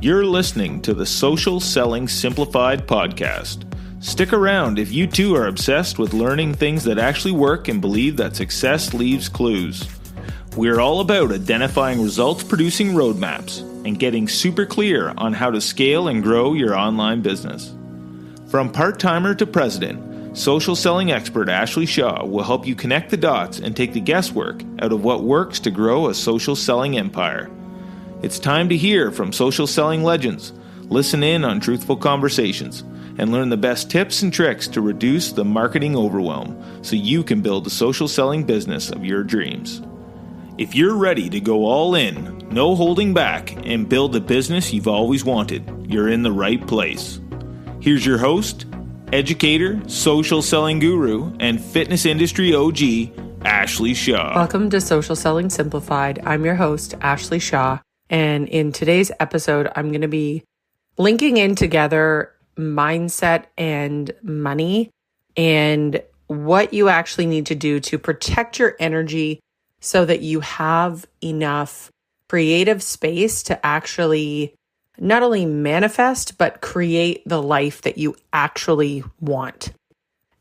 You're listening to the Social Selling Simplified podcast. Stick around if you too are obsessed with learning things that actually work and believe that success leaves clues. We're all about identifying results-producing roadmaps and getting super clear on how to scale and grow your online business. From part-timer to president, social selling expert Ashley Shaw will help you connect the dots and take the guesswork out of what works to grow a social selling empire. It's time to hear from social selling legends, listen in on truthful conversations, and learn the best tips and tricks to reduce the marketing overwhelm so you can build the social selling business of your dreams. If you're ready to go all in, no holding back, and build the business you've always wanted, you're in the right place. Here's your host, educator, social selling guru, and fitness industry OG, Ashley Shaw. Welcome to Social Selling Simplified. I'm your host, Ashley Shaw. And in today's episode, I'm going to be linking in together mindset and money and what you actually need to do to protect your energy so that you have enough creative space to actually not only manifest, but create the life that you actually want.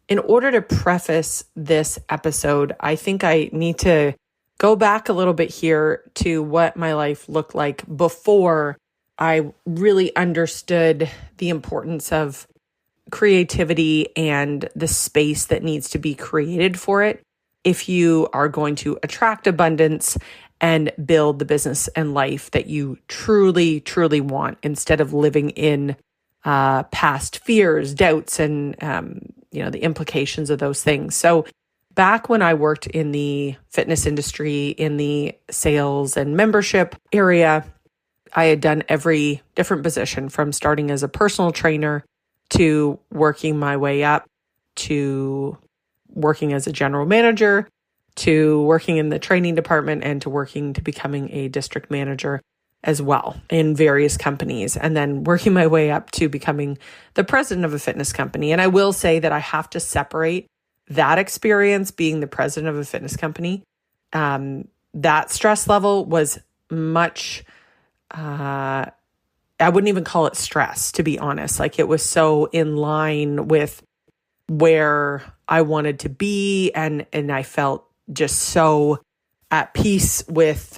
In order to preface this episode, I think I need to go back a little bit here to what my life looked like before I really understood the importance of creativity and the space that needs to be created for it if you are going to attract abundance and build the business and life that you truly, truly want instead of living in past fears, doubts, and the implications of those things. So back when I worked in the fitness industry, in the sales and membership area, I had done every different position from starting as a personal trainer to working my way up to working as a general manager, to working in the training department, and to becoming a district manager as well in various companies, and then working my way up to becoming the president of a fitness company. And I will say that I have to separate that experience being the president of a fitness company. That stress level was much, I wouldn't even call it stress, to be honest. Like, it was so in line with where I wanted to be, and I felt just so at peace with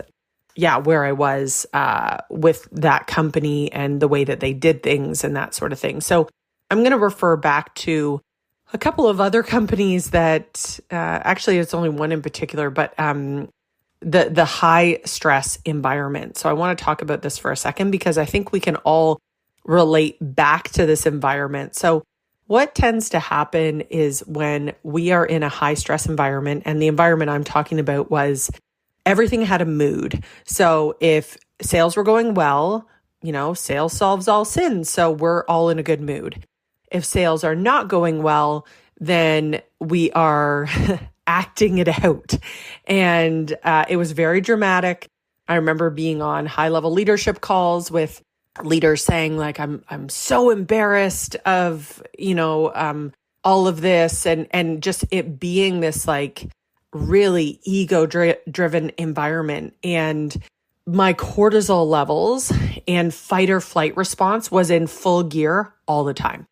where I was with that company and the way that they did things and that sort of thing. So I'm going to refer back to a couple of other companies that actually it's only one in particular, but the high stress environment. So I want to talk about this for a second because I think we can all relate back to this environment. So what tends to happen is when we are in a high stress environment, and the environment I'm talking about was everything had a mood. So if sales were going well, sales solves all sins. So we're all in a good mood. If sales are not going well, then we are acting it out. And it was very dramatic. I remember being on high-level leadership calls with leaders saying, like, I'm so embarrassed of, all of this, and just it being this like really ego-driven environment. And my cortisol levels and fight or flight response was in full gear all the time.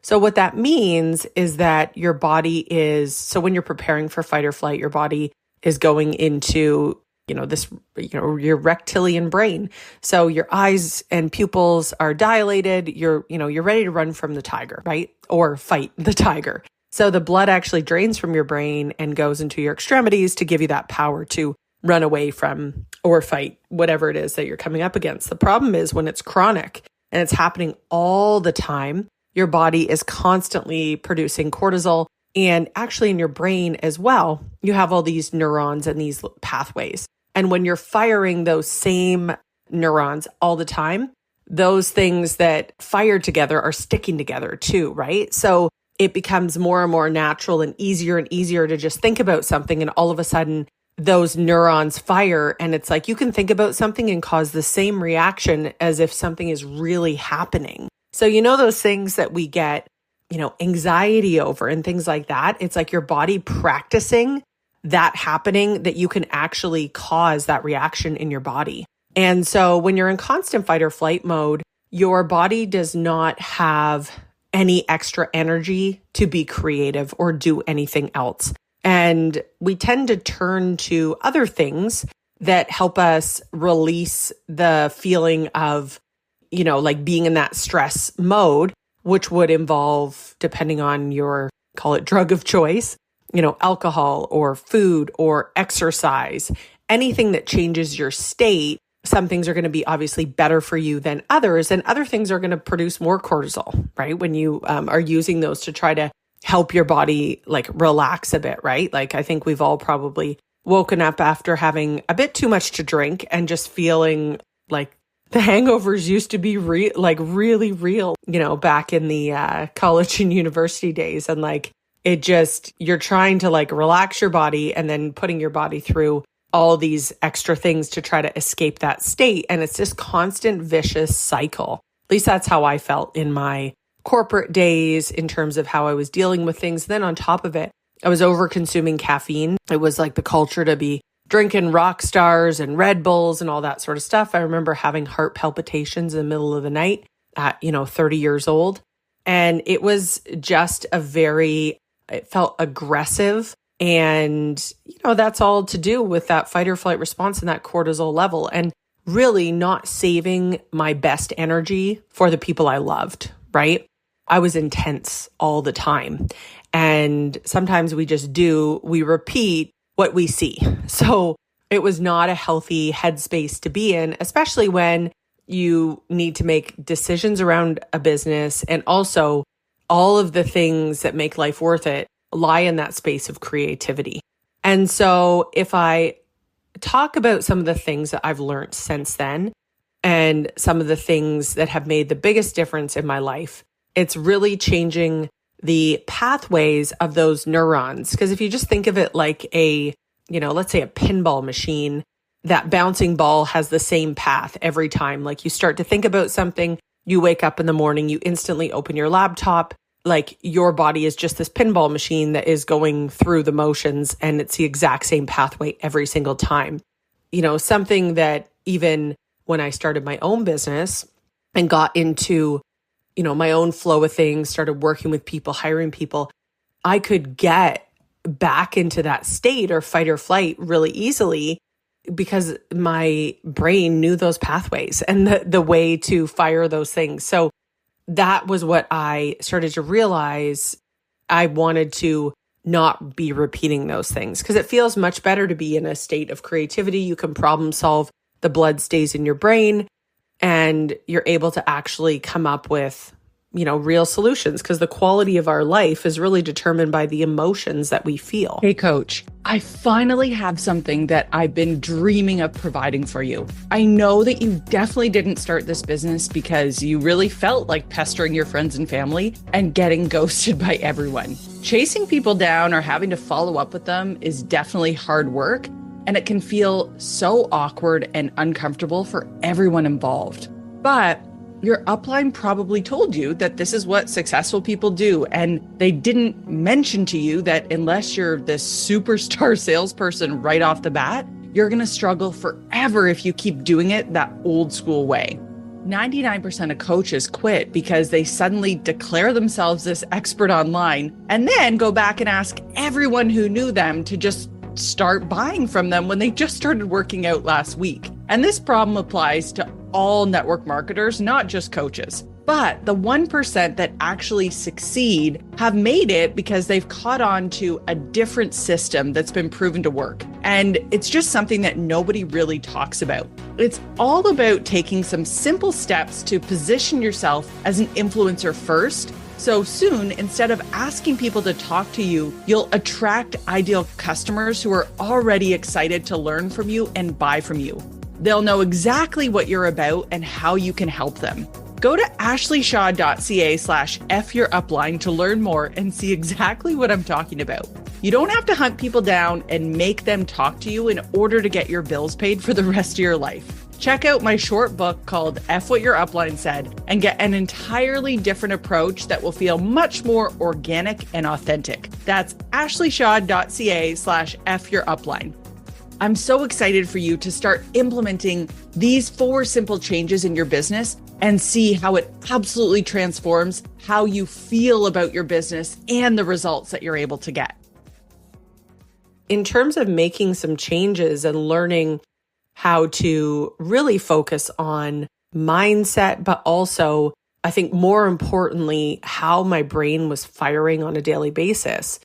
So what that means is that your body so when you're preparing for fight or flight, your body is going into, your reptilian brain. So your eyes and pupils are dilated. You're ready to run from the tiger, right? Or fight the tiger. So the blood actually drains from your brain and goes into your extremities to give you that power to run away from or fight whatever it is that you're coming up against. The problem is when it's chronic and it's happening all the time, your body is constantly producing cortisol, and actually in your brain as well, you have all these neurons and these pathways. And when you're firing those same neurons all the time, those things that fire together are sticking together too, right? So it becomes more and more natural and easier to just think about something, and all of a sudden those neurons fire, and it's like you can think about something and cause the same reaction as if something is really happening. So those things that we get, anxiety over and things like that, it's like your body practicing that happening, that you can actually cause that reaction in your body. And so when you're in constant fight or flight mode, your body does not have any extra energy to be creative or do anything else. And we tend to turn to other things that help us release the feeling of, like being in that stress mode, which would involve, depending on your, call it drug of choice, alcohol or food or exercise, anything that changes your state. Some things are going to be obviously better for you than others, and other things are going to produce more cortisol, right? When you are using those to try to help your body like relax a bit, right? Like I think we've all probably woken up after having a bit too much to drink and just feeling like the hangovers used to be really real, back in the college and university days. And like it just, you're trying to like relax your body and then putting your body through all these extra things to try to escape that state. And it's this constant vicious cycle. At least that's how I felt in my corporate days in terms of how I was dealing with things. Then on top of it, I was over consuming caffeine. It was like the culture to be drinking rock stars and Red Bulls and all that sort of stuff. I remember having heart palpitations in the middle of the night at, 30 years old. And it was just it felt aggressive. And, that's all to do with that fight or flight response and that cortisol level, and really not saving my best energy for the people I loved, right? I was intense all the time. And sometimes we repeat what we see. So it was not a healthy headspace to be in, especially when you need to make decisions around a business. And also all of the things that make life worth it lie in that space of creativity. And so if I talk about some of the things that I've learned since then and some of the things that have made the biggest difference in my life, it's really changing the pathways of those neurons. Because if you just think of it like let's say a pinball machine, that bouncing ball has the same path every time. Like you start to think about something, you wake up in the morning, you instantly open your laptop, like your body is just this pinball machine that is going through the motions, and it's the exact same pathway every single time. Something that even when I started my own business and got into, my own flow of things, started working with people, hiring people, I could get back into that state or fight or flight really easily because my brain knew those pathways and the way to fire those things. So that was what I started to realize. I wanted to not be repeating those things because it feels much better to be in a state of creativity. You can problem solve, the blood stays in your brain, and you're able to actually come up with, real solutions, because the quality of our life is really determined by the emotions that we feel. Hey, coach, I finally have something that I've been dreaming of providing for you. I know that you definitely didn't start this business because you really felt like pestering your friends and family and getting ghosted by everyone. Chasing people down or having to follow up with them is definitely hard work, and it can feel so awkward and uncomfortable for everyone involved. But your upline probably told you that this is what successful people do, and they didn't mention to you that unless you're this superstar salesperson right off the bat, you're going to struggle forever if you keep doing it that old school way. 99% of coaches quit because they suddenly declare themselves this expert online and then go back and ask everyone who knew them to just start buying from them when they just started working out last week. And this problem applies to all network marketers, not just coaches. But the 1% that actually succeed have made it because they've caught on to a different system that's been proven to work. And it's just something that nobody really talks about. It's all about taking some simple steps to position yourself as an influencer first. So soon, instead of asking people to talk to you, you'll attract ideal customers who are already excited to learn from you and buy from you. They'll know exactly what you're about and how you can help them. Go to ashleyshaw.ca/FYourUpline to learn more and see exactly what I'm talking about. You don't have to hunt people down and make them talk to you in order to get your bills paid for the rest of your life. Check out my short book called F What Your Upline Said and get an entirely different approach that will feel much more organic and authentic. That's ashleyshaw.ca/FYourUpline. I'm so excited for you to start implementing these 4 simple changes in your business and see how it absolutely transforms how you feel about your business and the results that you're able to get. In terms of making some changes and learning how to really focus on mindset, but also, I think more importantly, how my brain was firing on a daily basis,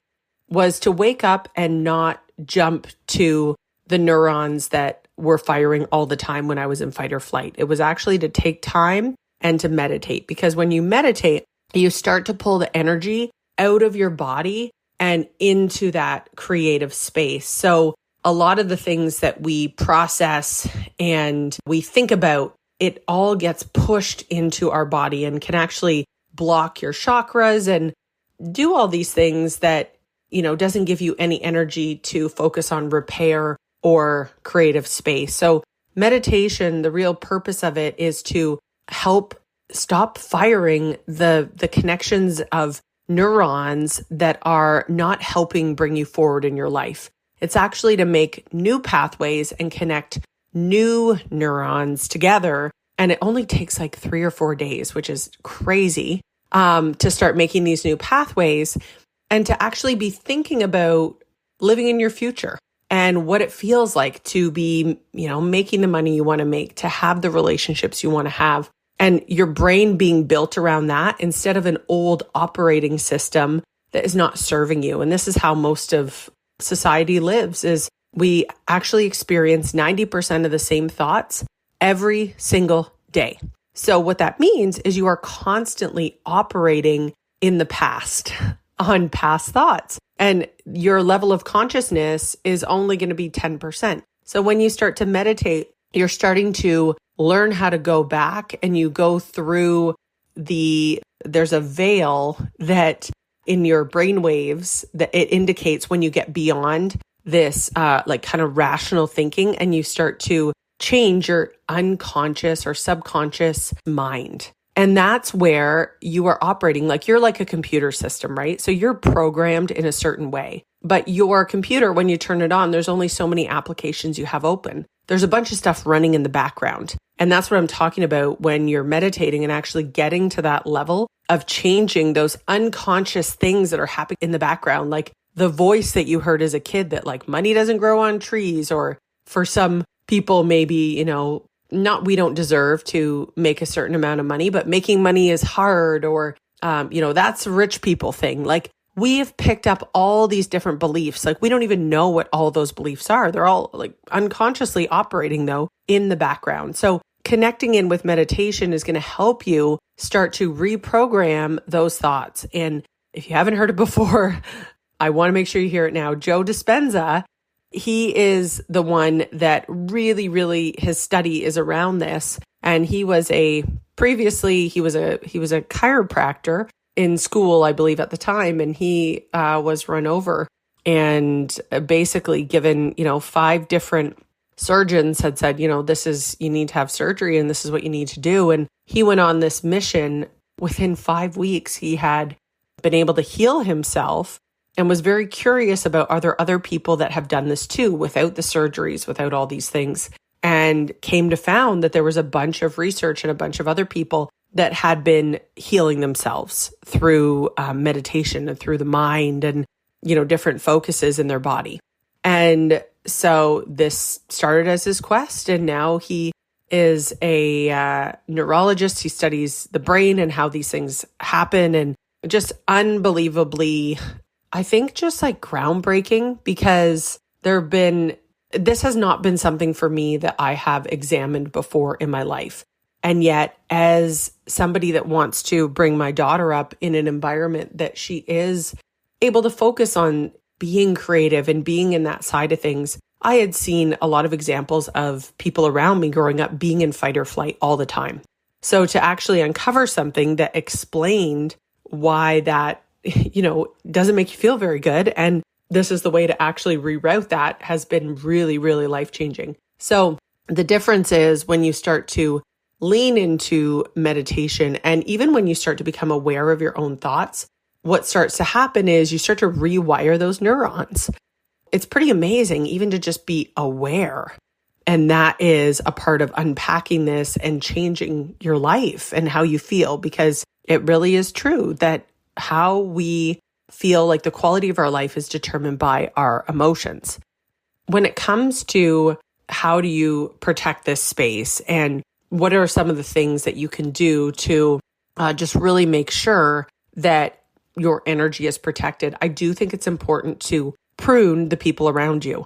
was to wake up and not jump to the neurons that were firing all the time when I was in fight or flight. It was actually to take time and to meditate, because when you meditate, you start to pull the energy out of your body and into that creative space. So a lot of the things that we process and we think about, it all gets pushed into our body and can actually block your chakras and do all these things that, doesn't give you any energy to focus on repair or creative space. So meditation, the real purpose of it is to help stop firing the connections of neurons that are not helping bring you forward in your life. It's actually to make new pathways and connect new neurons together. And it only takes like 3 or 4 days, which is crazy, to start making these new pathways and to actually be thinking about living in your future and what it feels like to be, making the money you want to make, to have the relationships you want to have, and your brain being built around that instead of an old operating system that is not serving you. And this is how most of society lives, is we actually experience 90% of the same thoughts every single day. So what that means is you are constantly operating in the past on past thoughts, and your level of consciousness is only going to be 10%. So when you start to meditate, you're starting to learn how to go back, and you go through there's a veil that in your brain waves that it indicates when you get beyond this kind of rational thinking, and you start to change your unconscious or subconscious mind. And that's where you are operating like you're like a computer system, right? So you're programmed in a certain way, but your computer, when you turn it on, there's only so many applications you have open. There's a bunch of stuff running in the background. And that's what I'm talking about when you're meditating and actually getting to that level of changing those unconscious things that are happening in the background, like the voice that you heard as a kid that like money doesn't grow on trees, or for some people, maybe, we don't deserve to make a certain amount of money, but making money is hard, or, that's a rich people thing. Like we've picked up all these different beliefs. Like we don't even know what all those beliefs are. They're all like unconsciously operating though in the background. So connecting in with meditation is going to help you start to reprogram those thoughts. And if you haven't heard it before, I want to make sure you hear it now. Joe Dispenza, he is the one that really, his study is around this. And he was previously he was a chiropractor in school, I believe at the time. And he was run over and basically given, 5 different surgeons had said, you need to have surgery and this is what you need to do. And he went on this mission. Within 5 weeks, he had been able to heal himself, and was very curious about, are there other people that have done this too, without the surgeries, without all these things, and came to found that there was a bunch of research and a bunch of other people that had been healing themselves through meditation and through the mind and, different focuses in their body. And so this started as his quest, and now he is a neurologist. He studies the brain and how these things happen, and just unbelievably, I think, just like groundbreaking, because this has not been something for me that I have examined before in my life. And yet, as somebody that wants to bring my daughter up in an environment that she is able to focus on being creative and being in that side of things, I had seen a lot of examples of people around me growing up being in fight or flight all the time. So to actually uncover something that explained why that, doesn't make you feel very good, and this is the way to actually reroute that, has been really, really life-changing. So the difference is when you start to lean into meditation, and even when you start to become aware of your own thoughts, what starts to happen is you start to rewire those neurons. it's pretty amazing even to just be aware. And that is a part of unpacking this and changing your life and how you feel, because it really is true that how we feel, like the quality of our life, is determined by our emotions. When it comes to how do you protect this space and what are some of the things that you can do to just really make sure that your energy is protected, I do think it's important to prune the people around you.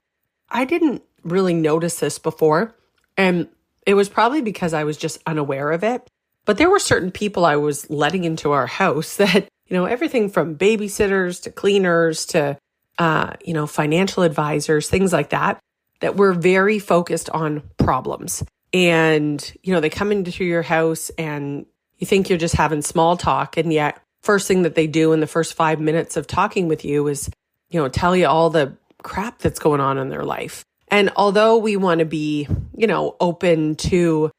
I didn't really notice this before, and it was probably because I was just unaware of it. But there were certain people I was letting into our house that, everything from babysitters to cleaners to, financial advisors, things like that, that were very focused on problems. And, they come into your house and you think you're just having small talk. And yet first thing that they do in the first 5 minutes of talking with you is, tell you all the crap that's going on in their life. And although we want to be, open to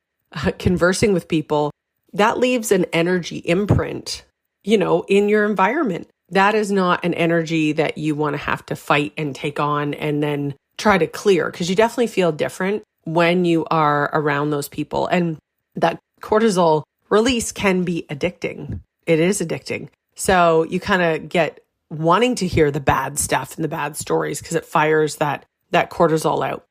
conversing with people, that leaves an energy imprint, in your environment. That is not an energy that you want to have to fight and take on and then try to clear, because you definitely feel different when you are around those people. And that cortisol release can be addicting. It is addicting. So you kind of get wanting to hear the bad stuff and the bad stories because it fires that cortisol out.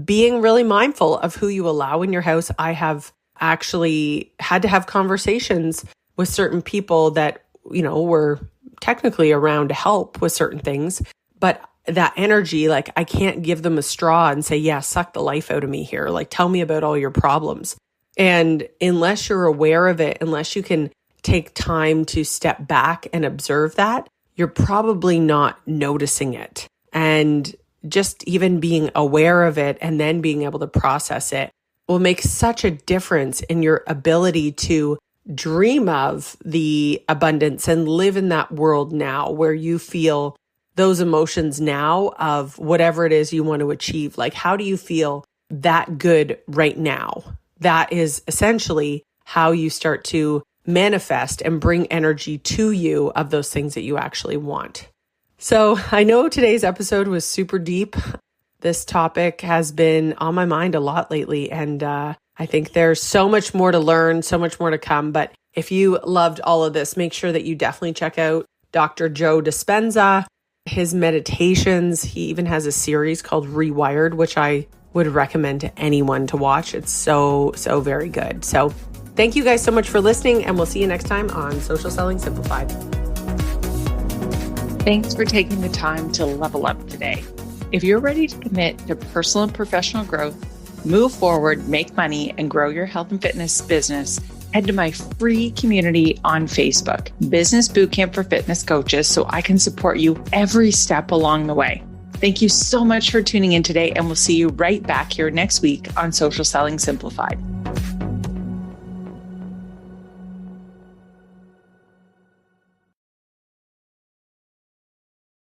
Being really mindful of who you allow in your house. I have actually had to have conversations with certain people that, were technically around to help with certain things, but that energy, like I can't give them a straw and say, yeah, suck the life out of me here. Like, tell me about all your problems. And unless you're aware of it, unless you can take time to step back and observe that, you're probably not noticing it. And just even being aware of it and then being able to process it will make such a difference in your ability to dream of the abundance and live in that world now where you feel those emotions now of whatever it is you want to achieve. Like, how do you feel that good right now? That is essentially how you start to manifest and bring energy to you of those things that you actually want. So I know today's episode was super deep. This topic has been on my mind a lot lately, and I think there's so much more to learn, so much more to come. But if you loved all of this, make sure that you definitely check out Dr. Joe Dispenza, his meditations. He even has a series called Rewired, which I would recommend to anyone to watch. It's so very good. So thank you guys so much for listening, and we'll see you next time on Social Selling Simplified. Thanks for taking the time to level up today. If you're ready to commit to personal and professional growth, move forward, make money, and grow your health and fitness business, head to my free community on Facebook, Business Bootcamp for Fitness Coaches, so I can support you every step along the way. Thank you so much for tuning in today, and we'll see you right back here next week on Social Selling Simplified.